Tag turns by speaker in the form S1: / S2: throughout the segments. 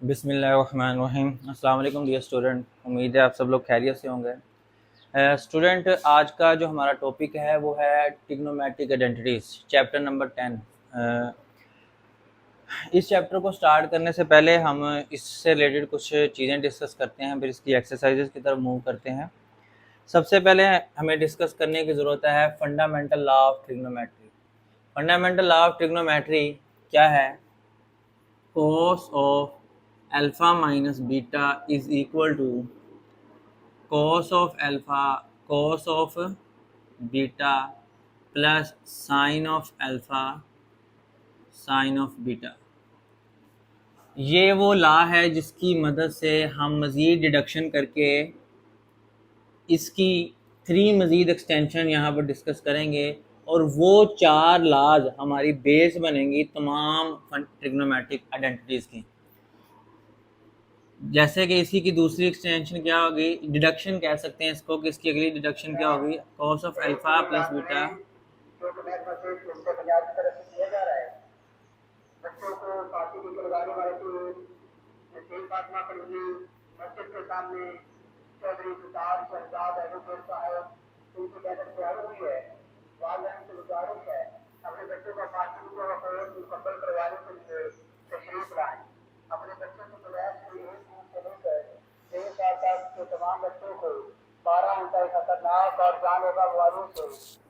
S1: बिस्मिल्लाहिर्रहमानिर्रहीम। अस्सलाम वालेकुम डियर स्टूडेंट, उम्मीद है आप सब लोग खैरियत से होंगे। स्टूडेंट, आज का जो हमारा टॉपिक है वो है ट्रिग्नोमेट्रिक आइडेंटिटीज़, चैप्टर नंबर 10। इस चैप्टर को स्टार्ट करने से पहले हम इससे रिलेटेड कुछ चीज़ें डिस्कस करते हैं, फिर इसकी एक्सरसाइजेज की तरफ मूव करते हैं। सबसे पहले हमें डिस्कस करने की ज़रूरत है fundamental law of trigonometry. Fundamental law of trigonometry क्या है? cos of alpha minus beta is equal to cos of alpha cos of beta plus sin of alpha sin of beta। ये वो लॉ है जिसकी मदद से हम मज़ीद डिडक्शन करके इसकी 3 मज़ीद एक्सटेंशन यहाँ पर डिस्कस करेंगे और वो 4 लॉज हमारी बेस बनेंगी तमाम ट्रिग्नोमेट्रिक आइडेंटिटीज़ की। जैसे कि इसी की दूसरी एक्सटेंशन क्या होगी, डिडक्शन कह सकते हैं इसको, कि इसकी अगली डिडक्शन क्या होगी, cos of alpha plus beta. बच्चों को फांसी को लगाने वाले थे फातिमा कलवी मस्जिद के सामने चौधरी सुल्तान शहजाद एडवोकेट साहब उनकी बैठक तैयार हुई है। वालिदैन से गुजारिश है अपने बच्चों का फांसी को मुकम्मल करवाने के लिए तशरीफ लाएं। अपने बच्चों की तलाश के लिए स्कूल से लेकर 6 साल तक के तमाम बच्चों को 12 घंटे खतरनाक और जानलेवा बीमारियों से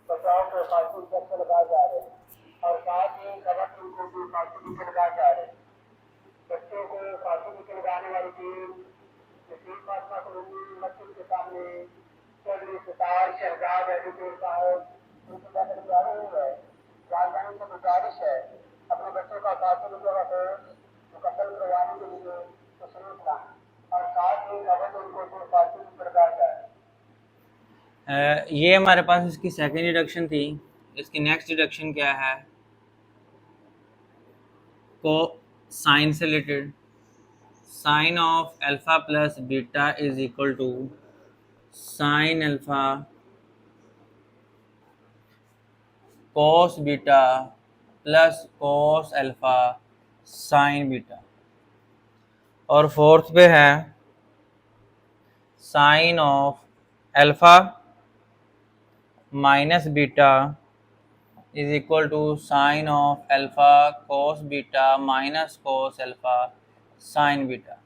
S1: बचाव के फांसी इंजेक्शन लगाए जा रहे हैं और साथ ही खबर को भी फांसी लगाए जा रहे हैं। बच्चों को फांसी लगाने वाली टीम फातिमा कलवी मस्जिद के सामने चौधरी सुल्तान शहजाद एडवोकेट साहब उनकी बैठक तैयार हुई है। वालिदैन से गुजारिश है अपने बच्चों का फांसी मुकम्मल करवाने के लिए तशरीफ लाएं और साथ ही खबर उनको फांसी लगाया जाए। ये हमारे पास इसकी सेकेंड डिडक्शन थी। इसकी नेक्स्ट डिडक्शन क्या है? को साइन से related, sine of alpha plus beta is equal to sine alpha cos beta plus cos alpha sine beta. और फोर्थ पे है sine of alpha minus beta is equal to sine of alpha cos beta minus cos alpha sine beta.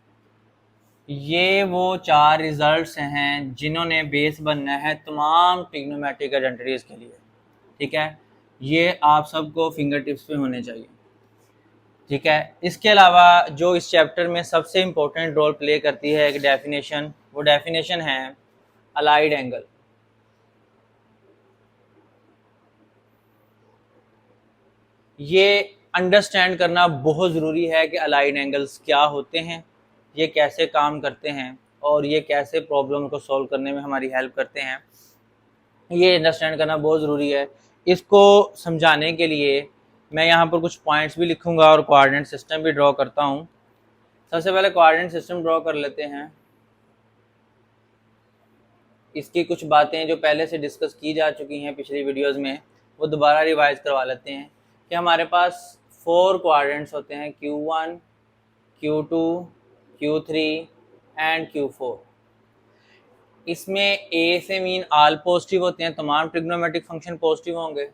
S1: ये वो 4 results हैं जिन्होंने base बनना है तमाम ट्रिग्नोमेट्रिक आइडेंटिटीज़ के लिए। ठीक है, ये आप सबको फिंगर टिप्स पे होने चाहिए। ठीक है, इसके अलावा जो इस चैप्टर में सबसे इम्पोर्टेंट रोल प्ले करती है एक डेफिनेशन, वो डेफिनेशन है अलाइड एंगल। ये अंडरस्टैंड करना बहुत ज़रूरी है कि अलाइड एंगल्स क्या होते हैं, ये कैसे काम करते हैं और ये कैसे प्रॉब्लम को सॉल्व करने में हमारी हेल्प करते हैं। ये अंडरस्टैंड करना बहुत ज़रूरी है। इसको समझाने के लिए मैं यहाँ पर कुछ पॉइंट्स भी लिखूँगा और कोऑर्डिनेट सिस्टम भी ड्रॉ करता हूँ। सबसे पहले कोऑर्डिनेट सिस्टम ड्रॉ कर लेते हैं। इसकी कुछ बातें जो पहले से डिस्कस की जा चुकी हैं पिछली वीडियोज़ में, वो दोबारा रिवाइज करवा लेते हैं कि हमारे पास 4 कोऑर्डिनेट्स होते हैं, Q1, Q2, Q3 and Q4। इसमें A से मीन ऑल पॉजिटिव होते हैं, तमाम ट्रिग्नोमेट्रिक फंक्शन पॉजिटिव होंगे।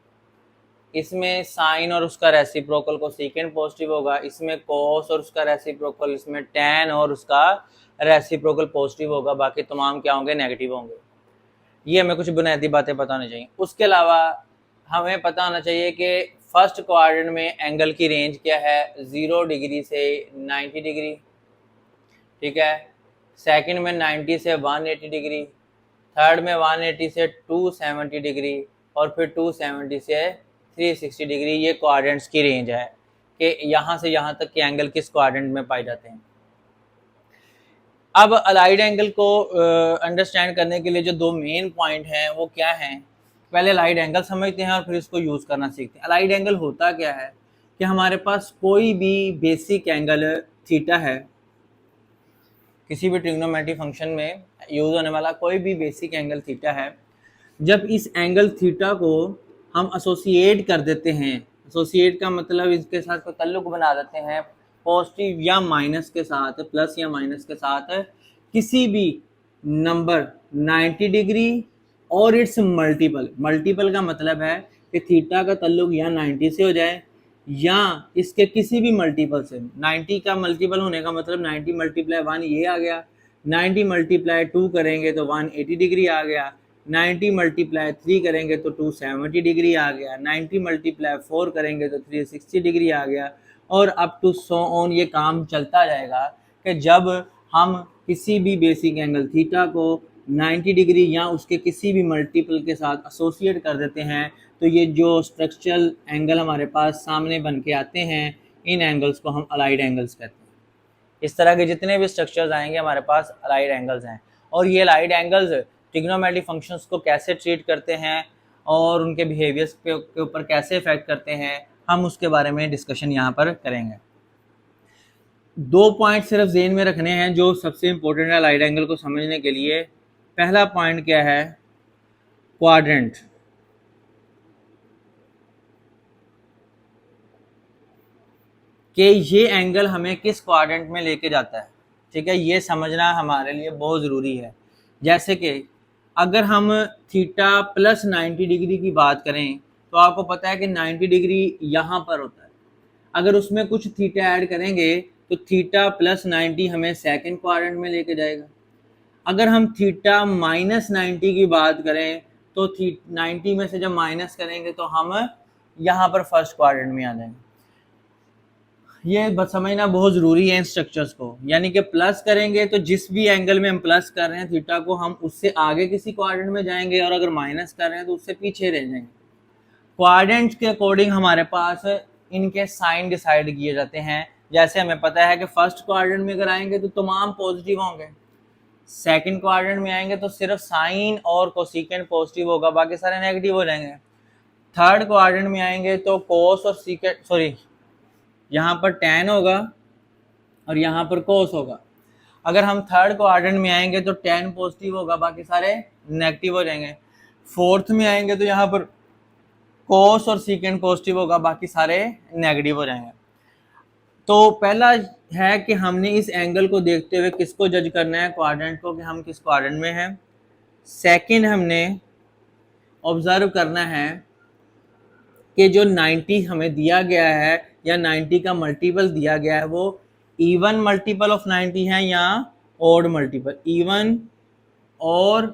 S1: इसमें साइन और उसका रेसिप्रोकल को सेकेंड पॉजिटिव होगा। इसमें कॉस और उसका रेसिप्रोकल, इसमें टैन और उसका रेसिप्रोकल पॉजिटिव होगा। बाकी तमाम क्या होंगे? नेगेटिव होंगे। ये हमें कुछ बुनियादी बातें पता होनी चाहिए। उसके अलावा हमें पता होना चाहिए कि फर्स्ट क्वाड्रेंट में एंगल की रेंज क्या है, 0 डिग्री से 90 डिग्री। ठीक है, सेकंड में 90 से 180 डिग्री, थर्ड में 180 से 270 डिग्री और फिर 270 से 360 डिग्री। ये क्वाड्रेंट्स की रेंज है कि यहाँ से यहाँ तक के एंगल किस क्वाड्रेंट में पाए जाते हैं। अब अलाइड एंगल को अंडरस्टैंड करने के लिए जो 2 मेन पॉइंट हैं वो क्या हैं? पहले अलाइड एंगल समझते हैं और फिर इसको यूज़ करना सीखते हैं। अलाइड एंगल होता क्या है कि हमारे पास कोई भी बेसिक एंगल थीटा है, किसी भी ट्रिग्नोमेट्रिक फंक्शन में यूज़ होने वाला कोई भी बेसिक एंगल थीटा है। जब इस एंगल थीटा को हम एसोसिएट कर देते हैं, एसोसिएट का मतलब इसके साथ कोई ताल्लुक बना देते हैं, पॉजिटिव या माइनस के साथ, प्लस या माइनस के साथ किसी भी नंबर 90 डिग्री और इट्स मल्टीपल, मल्टीपल का मतलब है कि थीटा का ताल्लुक या 90 से हो जाए या इसके किसी भी मल्टीपल से। 90 का मल्टीपल होने का मतलब 90 मल्टीप्लाई 1 ये आ गया, 90 मल्टीप्लाई 2 करेंगे तो 180 डिग्री आ गया, 90 मल्टीप्लाई 3 करेंगे तो 270 डिग्री आ गया, 90 मल्टीप्लाई 4 करेंगे तो 360 डिग्री आ गया, और अप टू सो ऑन ये काम चलता जाएगा कि जब हम किसी भी बेसिक एंगल थीटा को 90 डिग्री या उसके किसी भी मल्टीपल के साथ एसोसिएट कर देते हैं तो ये जो स्ट्रक्चरल एंगल हमारे पास सामने बन के आते हैं, इन एंगल्स को हम अलाइड एंगल्स कहते हैं। इस तरह के जितने भी स्ट्रक्चर्स आएंगे हमारे पास अलाइड एंगल्स हैं। और ये अलाइड एंगल्स ट्रिग्नोमेट्रिक फंक्शंस को कैसे ट्रीट करते हैं और उनके बिहेवियर्स के ऊपर कैसे इफेक्ट करते हैं, हम उसके बारे में डिस्कशन यहाँ पर करेंगे। 2 पॉइंट सिर्फ ज़हन में रखने हैं जो सबसे इम्पोर्टेंट है अलाइड एंगल को समझने के लिए। पहला पॉइंट क्या है? क्वाड्रेंट। कि ये एंगल हमें किस क्वाड्रेंट में लेके जाता है, ठीक है, ये समझना हमारे लिए बहुत ज़रूरी है। जैसे कि अगर हम थीटा प्लस 90 डिग्री की बात करें तो आपको पता है कि 90 डिग्री यहाँ पर होता है, अगर उसमें कुछ थीटा ऐड करेंगे तो थीटा प्लस 90 हमें सेकंड क्वाड्रेंट में लेके जाएगा। अगर हम थीटा माइनस 90 की बात करें तो 90 में से जब माइनस करेंगे तो हम यहाँ पर फर्स्ट क्वाड्रेंट में आ जाएंगे। ये समझना बहुत ज़रूरी है इन स्ट्रक्चर्स को, यानी कि प्लस करेंगे तो जिस भी एंगल में हम प्लस कर रहे हैं थीटा को, हम उससे आगे किसी क्वाड्रेंट में जाएंगे, और अगर माइनस कर रहे हैं तो उससे पीछे रह जाएंगे। क्वाड्रेंट के अकॉर्डिंग हमारे पास इनके साइन डिसाइड किए जाते हैं। जैसे हमें पता है कि फर्स्ट क्वाड्रेंट में अगर आएंगे तो तमाम पॉजिटिव होंगे, सेकंड क्वाड्रेंट में आएंगे तो सिर्फ साइन और कोसिकेंट पॉजिटिव होगा, बाकी सारे नेगेटिव हो जाएंगे। थर्ड क्वाड्रेंट में आएंगे तो कोस और सीकेंट, सॉरी, यहाँ पर tan होगा और यहाँ पर cos होगा। अगर हम थर्ड क्वाड्रेंट में आएंगे तो tan पॉजिटिव होगा, बाकी सारे नेगेटिव हो जाएंगे। फोर्थ में आएंगे तो यहाँ पर cos और सीकेंट पॉजिटिव होगा, बाकी सारे नेगेटिव हो जाएंगे। तो पहला है कि हमने इस एंगल को देखते हुए किसको जज करना है, क्वाड्रेंट को, कि हम किस क्वाड्रेंट में हैं। सेकंड हमने ऑब्जर्व करना है कि जो 90 हमें दिया गया है या 90 का मल्टीपल दिया गया है वो इवन मल्टीपल ऑफ 90 है या ऑड मल्टीपल, इवन और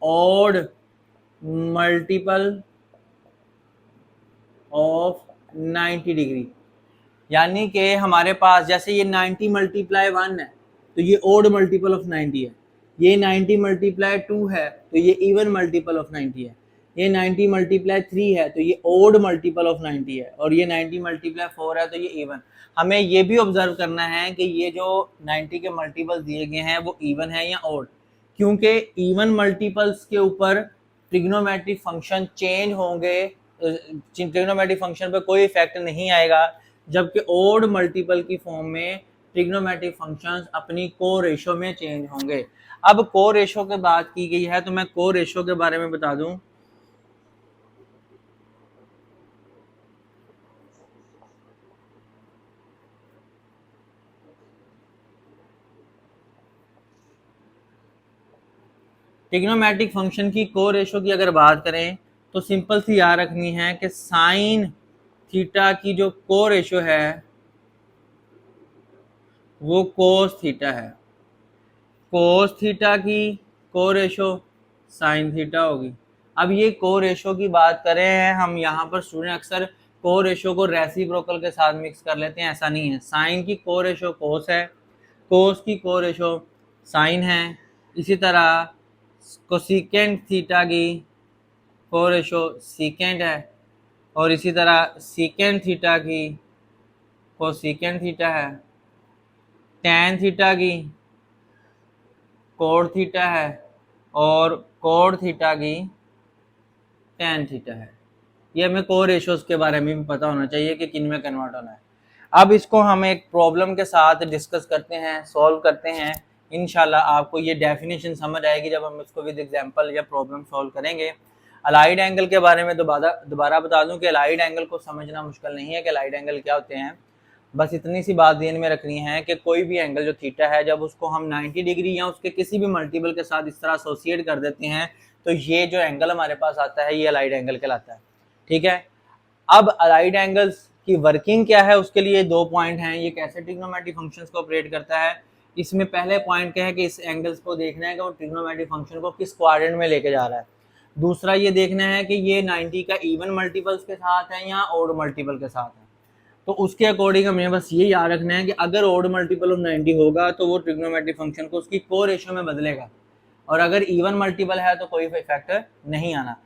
S1: ऑड मल्टीपल ऑफ 90 डिग्री। यानी कि हमारे पास जैसे ये 90 मल्टीप्लाई 1 है तो ये ऑड मल्टीपल ऑफ 90 है, ये 90 मल्टीप्लाई 2 है तो ये इवन मल्टीपल ऑफ 90 है, ये 90 मल्टीप्लाई 3 है तो ये ऑड मल्टीपल ऑफ 90 है, और ये 90 मल्टीप्लाई 4 है तो ये इवन। हमें ये भी ऑब्जर्व करना है कि ये जो 90 के मल्टीपल दिए गए हैं वो इवन है या ऑड, क्योंकि इवन मल्टीपल्स के ऊपर ट्रिग्नोमेट्रिक फंक्शन चेंज होंगे, ट्रिग्नोमेट्रिक फंक्शन पर कोई इफेक्ट नहीं आएगा, जबकि ऑड मल्टीपल की फॉर्म में ट्रिग्नोमेट्रिक फंक्शंस अपनी को रेशो में चेंज होंगे। अब को रेशो की बात की गई है तो मैं को रेशो के बारे में बता दूं। ट्रिग्नोमेट्रिक फंक्शन की को रेशो की अगर बात करें तो सिंपल सी याद रखनी है कि साइन थीटा की जो को रेशो है वो कोस थीटा है, कोस थीटा की को रेशो साइन थीटा होगी। अब ये को रेशो की बात करें हम, यहाँ पर स्टूडेंट अक्सर को रेशो को रेसिप्रोकल के साथ मिक्स कर लेते हैं, ऐसा नहीं है। साइन की को रेशो कोस है, कोस की को रेशो साइन है, इसी तरह कोसिकेंट थीटा की को रेशो सीकेंट है, और इसी तरह सीकेंट थीटा की कोसिकेंट थीटा है, टैन थीटा की कोड थीटा है, और कोड थीटा की टैन थीटा है। ये हमें को रेशोज के बारे में भी पता होना चाहिए कि किन में कन्वर्ट होना है। अब इसको हम एक प्रॉब्लम के साथ डिस्कस करते हैं, सॉल्व करते हैं। इंशाल्लाह आपको ये डेफिनेशन समझ आएगी जब हम इसको विद एग्जांपल या प्रॉब्लम सॉल्व करेंगे। अलाइड एंगल के बारे में दोबारा बता दूं कि अलाइड एंगल को समझना मुश्किल नहीं है कि अलाइड एंगल क्या होते हैं। बस इतनी सी बात ध्यान में रखनी है कि कोई भी एंगल जो थीटा है, जब उसको हम 90 डिग्री या उसके किसी भी मल्टीपल के साथ इस तरह एसोसिएट कर देते हैं तो ये जो एंगल हमारे पास आता है ये अलाइड एंगल कहलाता है। ठीक है, अब अलाइड एंगल्स की वर्किंग क्या है उसके लिए 2 पॉइंट हैं, ये कैसे ट्रिग्नोमेट्रिक फंक्शंस को ऑपरेट करता है। इसमें पहले पॉइंट क्या है कि इस एंगल्स को देखना है कि वो ट्रिग्नोमेट्रिक फंक्शन को किस क्वाड्रेंट में लेके जा रहा है। दूसरा ये देखना है कि ये 90 का इवन मल्टीपल्स के साथ है या ऑड मल्टीपल के साथ है। तो उसके अकॉर्डिंग हमें बस ये याद रखना है कि अगर ऑड मल्टीपल ऑफ 90 होगा तो वो ट्रिग्नोमेट्रिक फंक्शन को उसकी को रेशियो में बदलेगा, और अगर इवन मल्टीपल है तो कोई इफेक्ट नहीं आना।